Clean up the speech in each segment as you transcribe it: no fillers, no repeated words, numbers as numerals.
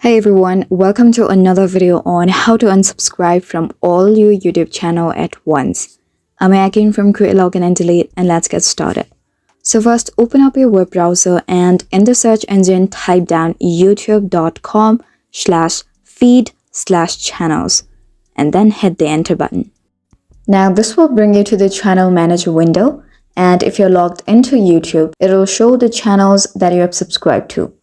Hey everyone, welcome to another video on how to unsubscribe from all your YouTube channel at once. I'm Akin from Create, Login and Delete, and let's get started. So first, open up your web browser and in the search engine type down youtube.com/feed/channels and then hit the enter button. Now this will bring you to the channel manager window, and if you're logged into YouTube, it'll show the channels that you have subscribed to.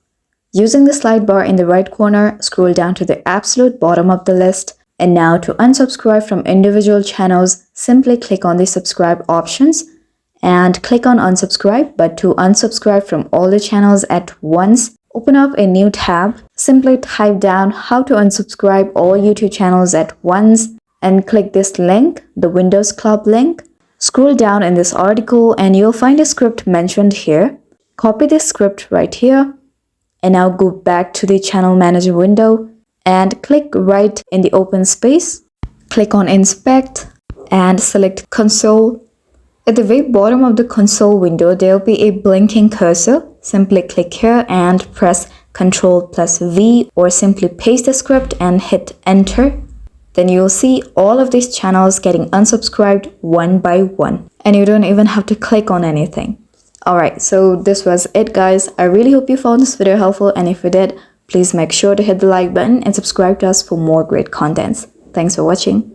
Using the slide bar in the right corner, scroll down to the absolute bottom of the list, and now to unsubscribe from individual channels, simply click on the subscribe options and click on unsubscribe. But to unsubscribe from all the channels at once, open up a new tab, simply type down how to unsubscribe all YouTube channels at once and click this link, the Windows Club link. Scroll down in this article and you'll find a script mentioned here. Copy this script right here. And now go back to the channel manager window and click right in the open space. Click on inspect and select console. At the very bottom of the console window, there will be a blinking cursor. Simply click here and press Ctrl+V or simply paste the script and hit enter. Then you'll see all of these channels getting unsubscribed one by one. And you don't even have to click on anything. Alright, so this was it guys. I really hope you found this video helpful, and if you did, please make sure to hit the like button and subscribe to us for more great contents. Thanks for watching.